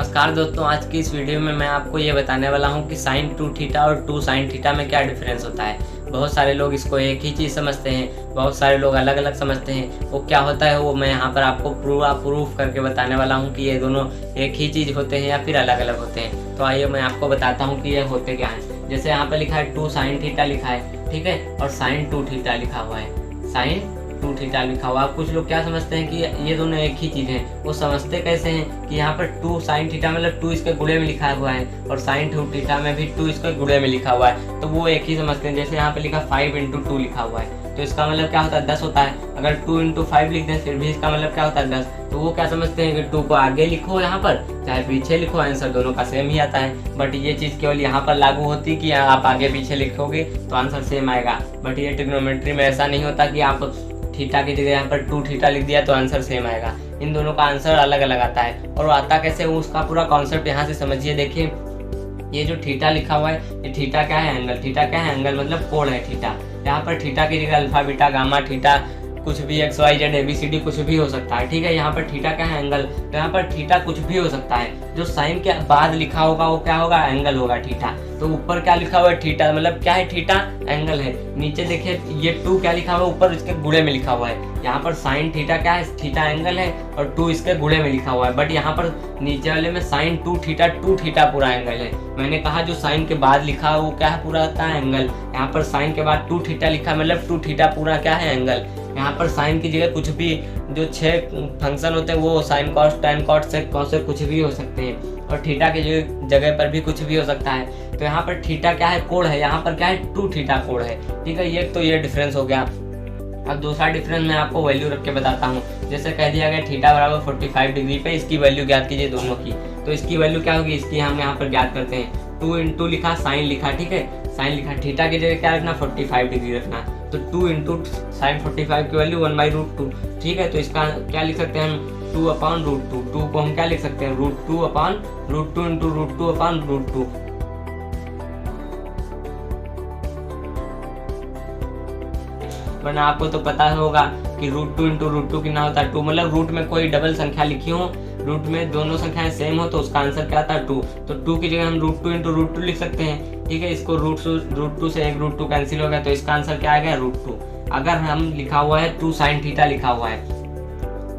नमस्कार दोस्तों, आज की इस वीडियो में मैं आपको ये बताने वाला हूँ कि साइन 2 थीटा और 2 साइन थीटा में क्या डिफरेंस होता है। बहुत सारे लोग इसको एक ही चीज़ समझते हैं, बहुत सारे लोग अलग अलग समझते हैं। वो क्या होता है वो मैं यहाँ पर आपको पूरा प्रूफ करके बताने वाला हूँ कि ये दोनों एक ही चीज़ होते हैं या फिर अलग अलग होते हैं। तो आइए मैं आपको बताता हूँ कि ये होते क्या हैं। जैसे यहाँ पर लिखा है 2 साइन थीटा लिखा है, ठीक है, और साइन 2 थीटा लिखा हुआ है, साइन 2 थीटा लिखा हुआ। कुछ लोग क्या समझते हैं कि ये दोनों एक ही चीज़ है। वो समझते कैसे हैं कि यहाँ पर 2 साइन थीटा मतलब 2 इसके गुणे में लिखा हुआ है और साइन 2 थीटा में भी 2 इसके गुणे में लिखा हुआ है, तो वो एक ही समझते हैं। जैसे यहाँ पे लिखा 5 × 2 लिखा हुआ है, तो इसका मतलब क्या होता है 10 होता है। अगर 2 × 5 लिख दें फिर भी इसका मतलब क्या होता है 10। तो वो क्या समझते हैं कि 2 को आगे लिखो यहाँ पर चाहे पीछे लिखो, आंसर दोनों का सेम ही आता है। बट ये चीज़ केवल यहाँ पर लागू होती है कि आप आगे पीछे लिखोगे तो आंसर सेम आएगा। बट ये ट्रिग्नोमेट्री में ऐसा नहीं होता कि आप थीटा की जगह यहाँ पर 2 थीटा लिख दिया तो आंसर सेम आएगा। इन दोनों का आंसर अलग अलग आता है। और वो आता कैसे, उसका पूरा कॉन्सेप्ट यहाँ से समझिए। देखिए ये जो थीटा लिखा हुआ है, ये थीटा क्या है, एंगल। थीटा क्या है, एंगल मतलब कोण है थीटा। यहाँ पर थीटा की जगह अल्फा बीटा गामा थीटा कुछ भी एक्स वाई जेड ABCD कुछ भी हो सकता है, ठीक है। यहाँ पर थीटा क्या है, एंगल। तो यहाँ पर थीटा कुछ भी हो सकता है। जो साइन के बाद लिखा होगा वो क्या होगा, एंगल होगा थीटा। तो ऊपर क्या लिखा हुआ है, थीटा मतलब क्या है, थीटा एंगल है। नीचे देखिए ये 2 क्या लिखा हुआ है, ऊपर इसके गुणे में लिखा हुआ है। यहाँ पर साइन थीटा क्या है, थीटा एंगल है और 2 इसके गुणे में लिखा हुआ है। बट यहाँ पर नीचे वाले में साइन 2 थीटा पूरा एंगल है। मैंने कहा जो साइन के बाद लिखा है वो क्या है, पूरा आता है एंगल। यहाँ पर साइन के बाद 2 थीटा लिखा मतलब 2 थीटा पूरा क्या है, एंगल। यहाँ पर साइन की जगह कुछ भी जो 6 फंक्शन होते हैं वो sine cos tan cot sec cosec कुछ भी हो सकते हैं। और थीटा की जगह पर भी कुछ भी हो सकता है। तो यहाँ पर थीटा क्या है, कोण है। यहाँ पर क्या है, 2 थीटा कोण है, ठीक है। ये डिफरेंस हो गया। अब दूसरा डिफरेंस मैं आपको वैल्यू रख के बताता हूँ। जैसे कह दिया गया थीटा बराबर 45 डिग्री पे इसकी वैल्यू ज्ञात कीजिए दोनों की। तो इसकी वैल्यू क्या होगी, इसकी हम यहाँ पर ज्ञात करते हैं। 2 × लिखा, साइन लिखा, ठीक है, साइन लिखा। थीटा की जगह क्या रखना, 45 डिग्री रखना। तो 2 × साइन 45 की वैल्यू 1/√2, ठीक है। तो इसका क्या लिख सकते हैं हम, 2/√2। 2 को हम क्या लिख सकते हैं, √2/√2 × √2/√2। वरना आपको तो पता होगा कि √2 × √2 कितना होता है, 2 मतलब रूट में कोई डबल संख्या लिखी हो, रूट में दोनों संख्याएं सेम हो तो उसका आंसर क्या आता है, 2। तो 2 की जगह हम √2 × √2 लिख सकते हैं, ठीक है। इसको √2 से एक √2 कैंसिल हो गया तो इसका आंसर क्या आएगा, √2। अगर हम लिखा हुआ है 2 साइन थीटा लिखा हुआ है,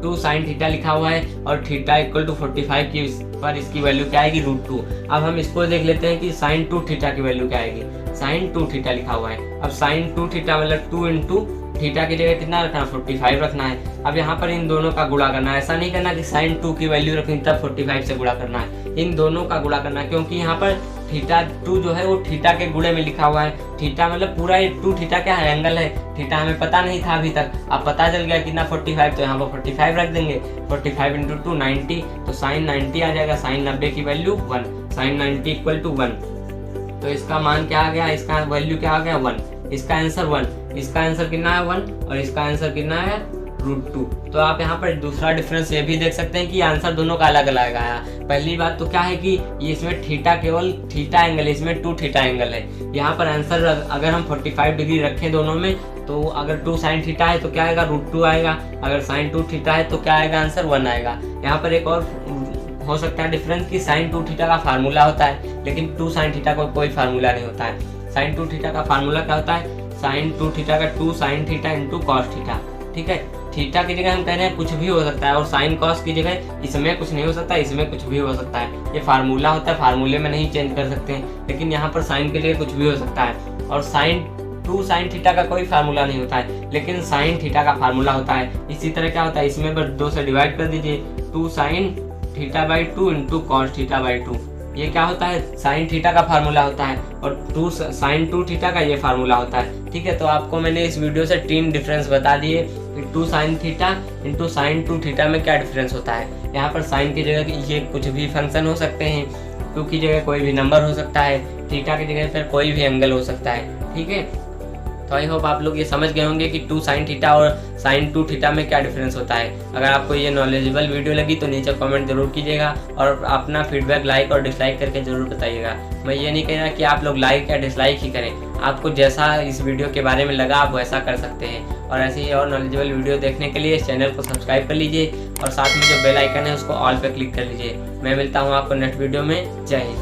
2 साइन थीटा लिखा हुआ है और थीटा = 45 की पर इसकी वैल्यू क्या आएगी, √2। अब हम इसको देख लेते हैं कि साइन 2 थीटा की वैल्यू क्या आएगी। साइन 2 थीटा लिखा हुआ है। अब साइन 2 थीटा मतलब 2 × थीटा की जगह कितना रखना, 45 रखना है। अब यहाँ पर इन दोनों का गुणा करना है। ऐसा नहीं करना कि साइन 2 की वैल्यू रखनी तब 45 से गुणा करना है, इन दोनों का गुणा करना, क्योंकि यहाँ पर थीटा 2 जो है वो थीटा के गुणे में लिखा हुआ है। थीटा मतलब पूरा ये 2 थीटा क्या है, एंगल है। थीटा हमें पता नहीं था अभी तक, अब पता चल गया कितना 45, तो यहाँ पर 45 रख देंगे। 45 × 2 90, तो साइन 90 आ जाएगा। साइन 90 की वैल्यू 1, साइन 90 = 1। तो इसका मान क्या आ गया, इसका वैल्यू क्या आ गया, 1। इसका आंसर 1, इसका आंसर कितना है 1 और इसका आंसर कितना है √2। तो आप यहाँ पर दूसरा डिफरेंस ये भी देख सकते हैं कि आंसर दोनों का अलग अलग आया। पहली बात तो क्या है कि ये इसमें थीटा केवल थीटा एंगल है, इसमें 2 थीटा एंगल है। यहाँ पर आंसर अगर हम 45 डिग्री रखें दोनों में तो अगर 2 साइन थीटा है तो क्या आएगा, √2 आएगा। अगर साइन 2 थीटा है तो क्या आएगा, आंसर 1 आएगा। यहाँ पर एक और हो सकता है डिफरेंस कि साइन 2 थीटा का फार्मूला होता है लेकिन 2 साइन थीटा का कोई फार्मूला नहीं होता है। साइन 2 थीटा का फार्मूला क्या होता है, साइन 2 थीटा का 2 साइन थीटा × कॉस थीटा, ठीक है। थीटा की जगह हम कह रहे हैं कुछ भी हो सकता है और साइन कॉस की जगह इसमें कुछ नहीं हो सकता, इसमें कुछ भी हो सकता है। ये फार्मूला होता है, फार्मूले में नहीं चेंज कर सकते हैं, लेकिन यहाँ पर साइन की जगह कुछ भी हो सकता है। और साइन 2 साइन थीटा का कोई फार्मूला नहीं होता है लेकिन साइन थीटा का फार्मूला होता है। इसी तरह क्या होता है, इसमें बस 2 से डिवाइड कर दीजिए, 2 साइन थीटा/2 × कॉस थीटा/2। ये क्या होता है, साइन थीटा का फार्मूला होता है और 2 साइन 2 थीटा का ये फार्मूला होता है, ठीक है। तो आपको मैंने इस वीडियो से 3 डिफरेंस बता दिए कि 2 साइन थीटा × साइन 2 थीटा में क्या डिफरेंस होता है। यहाँ पर साइन की जगह ये कुछ भी फंक्शन हो सकते हैं, 2 की जगह कोई भी नंबर हो सकता है, थीटा की जगह फिर कोई भी एंगल हो सकता है, ठीक है। तो आई होप आप लोग ये समझ गए होंगे कि 2 sin थीटा और sin 2 थीटा में क्या डिफरेंस होता है। अगर आपको ये नॉलेजेबल वीडियो लगी तो नीचे कमेंट जरूर कीजिएगा और अपना फीडबैक लाइक और डिसलाइक करके जरूर बताइएगा। मैं ये नहीं कह रहा कि आप लोग लाइक या डिसलाइक ही करें, आपको जैसा इस वीडियो के बारे में लगा आप वैसा कर सकते हैं। और ऐसे ही और नॉलेजेबल वीडियो देखने के लिए इस चैनल को सब्सक्राइब कर लीजिए और साथ में जो बेल आइकन है उसको ऑल पे क्लिक कर लीजिए। मैं मिलता हूँ आपको नेक्स्ट वीडियो में। जय हिंद।